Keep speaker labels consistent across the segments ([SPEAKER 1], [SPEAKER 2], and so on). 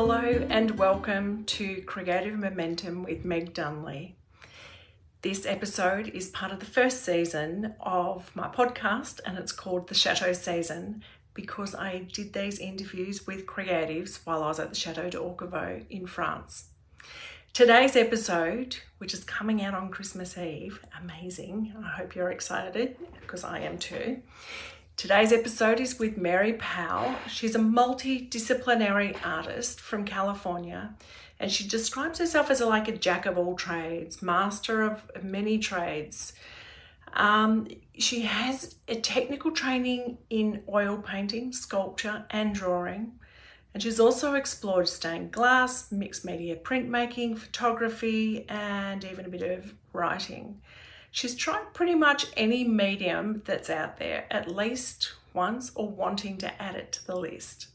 [SPEAKER 1] Hello and welcome to Creative Momentum with Meg Dunley. This episode is part of the first season of my podcast and it's called the Chateau season because I did these interviews with creatives while I was at the Chateau d'Orquevaux in France. Today's episode, which is coming out on Christmas Eve, amazing, I hope you're excited because I am too. Today's episode is with Mary Powell. She's a multidisciplinary artist from California, and she describes herself as like a jack of all trades, master of many trades. She has a technical training in oil painting, sculpture, and drawing, and she's also explored stained glass, mixed media printmaking, photography, and even a bit of writing. She's tried pretty much any medium that's out there at least once or wanting to add it to the list.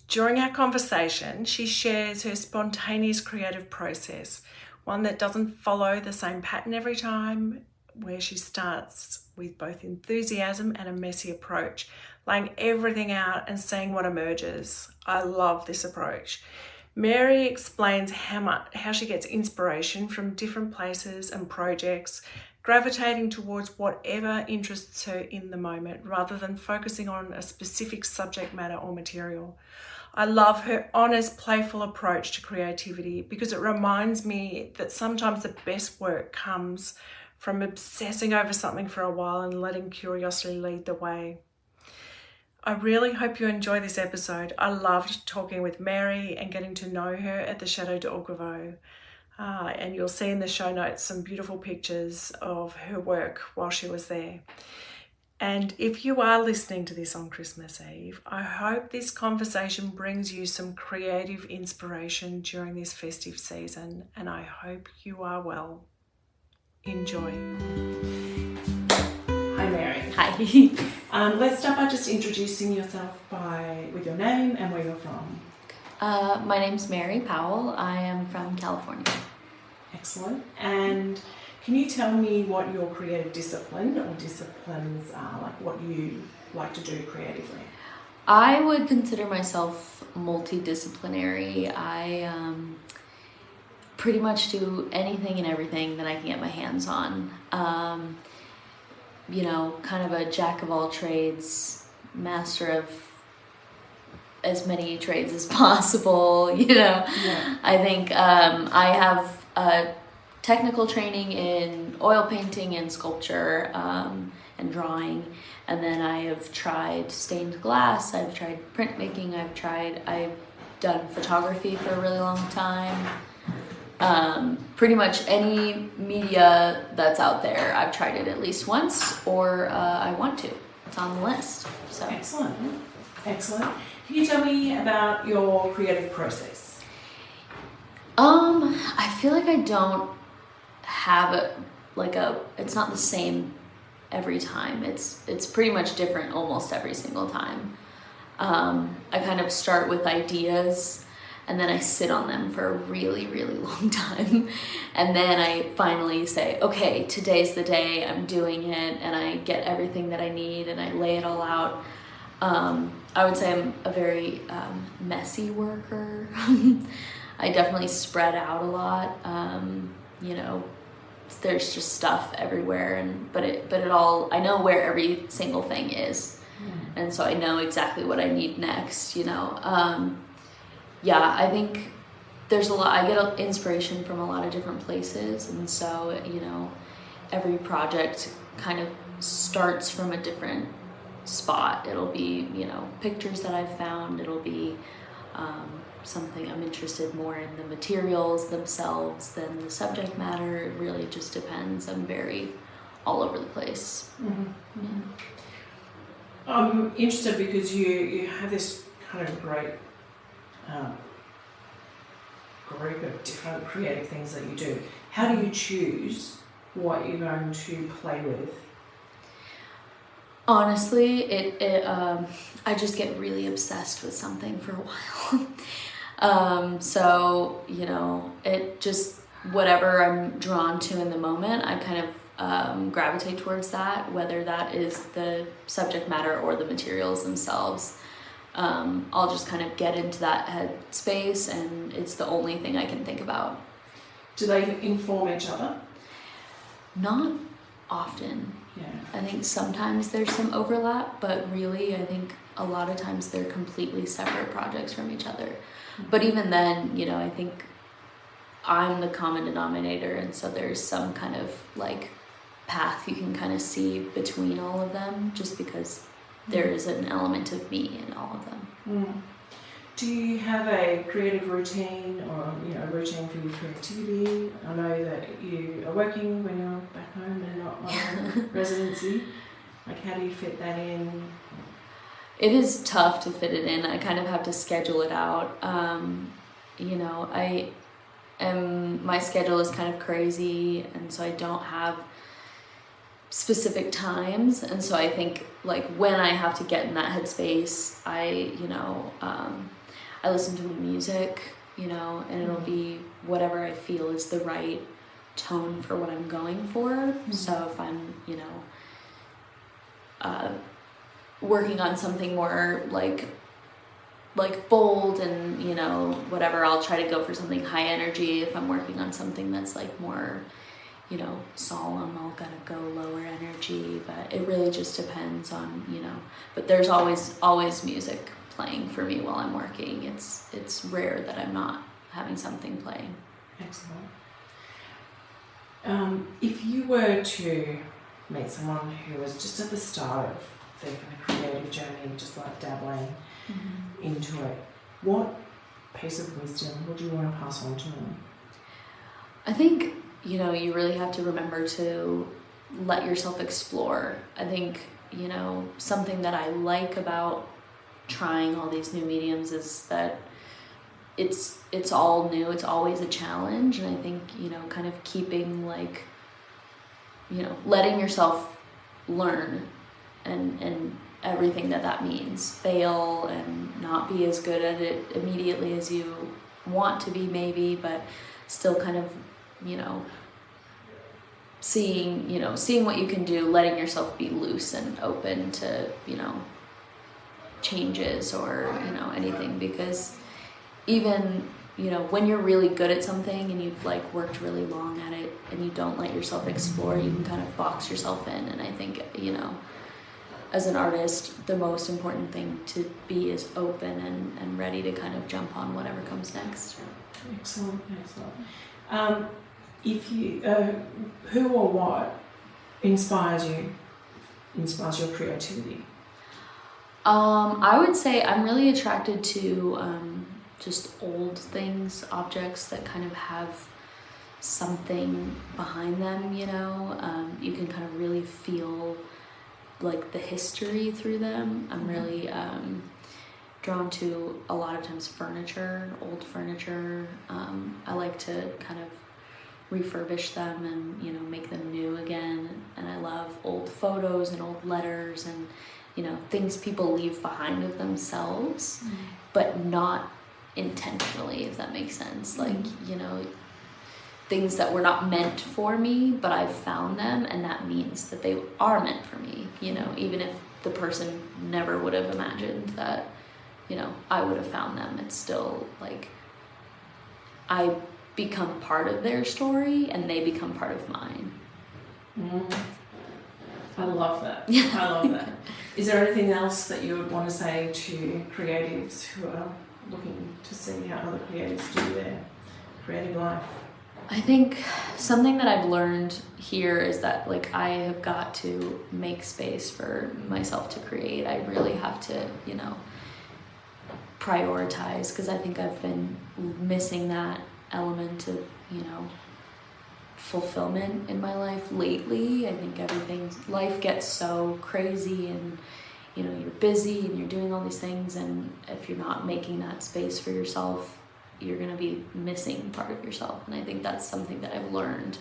[SPEAKER 1] During our conversation, she shares her spontaneous creative process, one that doesn't follow the same pattern every time, where she starts with both enthusiasm and a messy approach, laying everything out and seeing what emerges. I love this approach. Mary explains how she gets inspiration from different places and projects, gravitating towards whatever interests her in the moment rather than focusing on a specific subject matter or material. I love her honest, playful approach to creativity because it reminds me that sometimes the best work comes from obsessing over something for a while and letting curiosity lead the way. I really hope you enjoy this episode. I loved talking with Mary and getting to know her at the Chateau d'Orquevaux. And you'll see in the show notes some beautiful pictures of her work while she was there. And if you are listening to this on Christmas Eve, I hope this conversation brings you some creative inspiration during this festive season. And I hope you are well. Enjoy. Hi, Mary.
[SPEAKER 2] Hi.
[SPEAKER 1] Let's start by just introducing yourself with your name and where you're from.
[SPEAKER 2] My name's Mary Powell. I am from California.
[SPEAKER 1] Excellent. And can you tell me what your creative discipline or disciplines are, like what you like to do creatively?
[SPEAKER 2] I would consider myself multidisciplinary. I pretty much do anything and everything that I can get my hands on. Kind of a jack of all trades, master of as many trades as possible, Yeah. I think I have a technical training in oil painting and sculpture and drawing, and then I have tried stained glass, I've tried printmaking, I've done photography for a really long time. Pretty much any media that's out there, I've tried it at least once, or I want to. It's on the list. So
[SPEAKER 1] Excellent. Can you tell me about your creative process?
[SPEAKER 2] I feel like I don't have it's not the same every time. It's pretty much different almost every single time. I kind of start with ideas and then I sit on them for a really, really long time. And then I finally say, okay, today's the day, I'm doing it, and I get everything that I need and I lay it all out. I would say I'm a very messy worker. I definitely spread out a lot. There's just stuff everywhere, but it all, I know where every single thing is. And so I know exactly what I need next, I think there's a lot, I get inspiration from a lot of different places, and so, every project kind of starts from a different spot. It'll be, pictures that I've found, it'll be something I'm interested more in the materials themselves than the subject matter. It really just depends. I'm very all over the place.
[SPEAKER 1] Mm-hmm. Yeah. I'm interested because you have this kind of great group of different creative things that you do. How do you choose what you're going to play with?
[SPEAKER 2] Honestly, I just get really obsessed with something for a while. So, it just, whatever I'm drawn to in the moment, I kind of gravitate towards that, whether that is the subject matter or the materials themselves. I'll just kind of get into that headspace, and it's the only thing I can think about.
[SPEAKER 1] Do they inform each other?
[SPEAKER 2] Not often.
[SPEAKER 1] Yeah.
[SPEAKER 2] I think sometimes there's some overlap, but really I think a lot of times they're completely separate projects from each other. But even then, you know, I think I'm the common denominator, and so there's some kind of like path you can kind of see between all of them, just because there is an element of me in all of them.
[SPEAKER 1] Do you have a creative routine, or a routine for your creativity? I know that you are working when you're back home and not on residency. Like, how do you fit that in?
[SPEAKER 2] It is tough to fit it in. I kind of have to schedule it out. My schedule is kind of crazy, and so I don't have specific times. And so I think like when I have to get in that headspace, I listen to music, and it'll be whatever I feel is the right tone for what I'm going for. So if I'm, working on something more like bold and whatever, I'll try to go for something high energy. If I'm working on something that's like more solemn, I'll kind of go lower energy. But it really just depends on but there's always music playing for me while I'm working. It's rare that I'm not having something playing.
[SPEAKER 1] Excellent. If you were to meet someone who was just at the start of their kind of creative journey, just like dabbling into it, what piece of wisdom would you want to pass on to them?
[SPEAKER 2] I think, you really have to remember to let yourself explore. I think, something that I like about trying all these new mediums is that it's all new. It's always a challenge. And I think, kind of keeping like, letting yourself learn and everything that means, fail and not be as good at it immediately as you want to be maybe, but still kind of, seeing what you can do, letting yourself be loose and open to, changes or, anything, because even, when you're really good at something and you've like worked really long at it and you don't let yourself explore, you can kind of box yourself in. And I think, as an artist, the most important thing to be is open and ready to kind of jump on whatever comes next.
[SPEAKER 1] Excellent. If you, who or what inspires your creativity?
[SPEAKER 2] I would say I'm really attracted to just old things, objects that kind of have something behind them, you can kind of really feel like the history through them. I'm really drawn to a lot of times furniture, old furniture. I like to kind of refurbish them and make them new again. And I love old photos and old letters and things people leave behind of themselves, but not intentionally, if that makes sense. Like things that were not meant for me, but I've found them, and that means that they are meant for me, even if the person never would have imagined that, I would have found them. It's still like I become part of their story and they become part of mine.
[SPEAKER 1] I love that. I love that. Is there anything else that you would want to say to creatives who are looking to see how other creatives do their creative life?
[SPEAKER 2] I think something that I've learned here is that like I have got to make space for myself to create. I really have to, prioritize, because I think I've been missing that element of, fulfillment in my life lately. I think life gets so crazy and, you're busy and you're doing all these things, and if you're not making that space for yourself, you're going to be missing part of yourself. And I think that's something that I've learned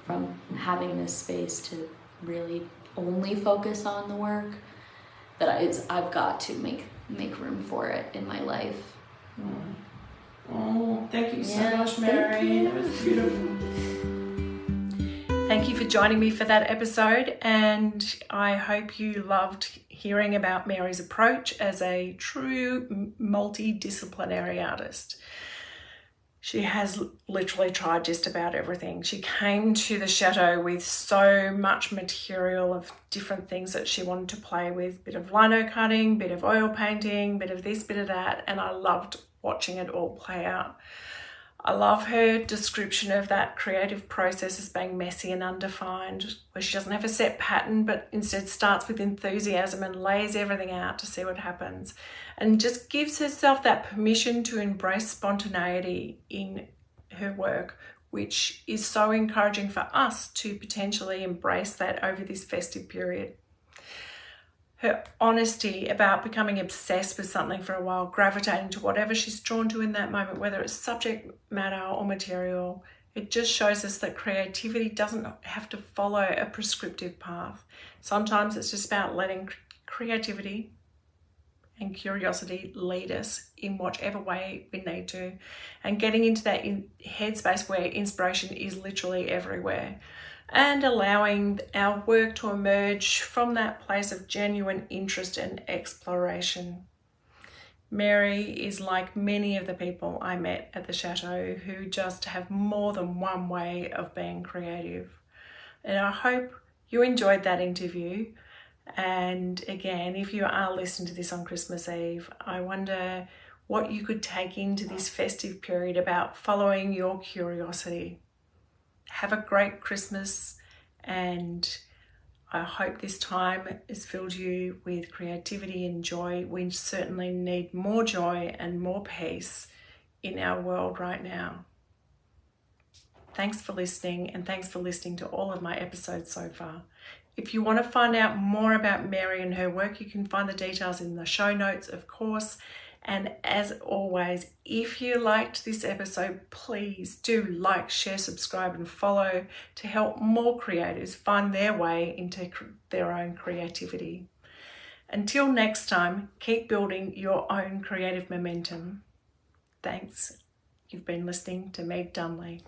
[SPEAKER 2] from having this space to really only focus on the work, that I've got to make room for it in my life.
[SPEAKER 1] Oh, thank you so much, Mary. That was beautiful. Thank you for joining me for that episode, and I hope you loved hearing about Mary's approach as a true multidisciplinary artist. She has literally tried just about everything. She came to the Chateau with so much material of different things that she wanted to play with. Bit of lino cutting, bit of oil painting, bit of this, bit of that, and I loved watching it all play out. I love her description of that creative process as being messy and undefined, where she doesn't have a set pattern, but instead starts with enthusiasm and lays everything out to see what happens, and just gives herself that permission to embrace spontaneity in her work, which is so encouraging for us to potentially embrace that over this festive period. Her honesty about becoming obsessed with something for a while, gravitating to whatever she's drawn to in that moment, whether it's subject matter or material, it just shows us that creativity doesn't have to follow a prescriptive path. Sometimes it's just about letting creativity and curiosity lead us in whichever way we need to, and getting into that headspace where inspiration is literally everywhere, and allowing our work to emerge from that place of genuine interest and exploration. Mary is like many of the people I met at the Chateau who just have more than one way of being creative. And I hope you enjoyed that interview. And again, if you are listening to this on Christmas Eve, I wonder what you could take into this festive period about following your curiosity. Have a great Christmas, and I hope this time has filled you with creativity and joy. We certainly need more joy and more peace in our world right now. Thanks for listening, and thanks for listening to all of my episodes so far. If you want to find out more about Mary and her work, you can find the details in the show notes, of course. And as always, if you liked this episode, please do like, share, subscribe, and follow to help more creators find their way into their own creativity. Until next time, keep building your own creative momentum. Thanks. You've been listening to Meg Dunley.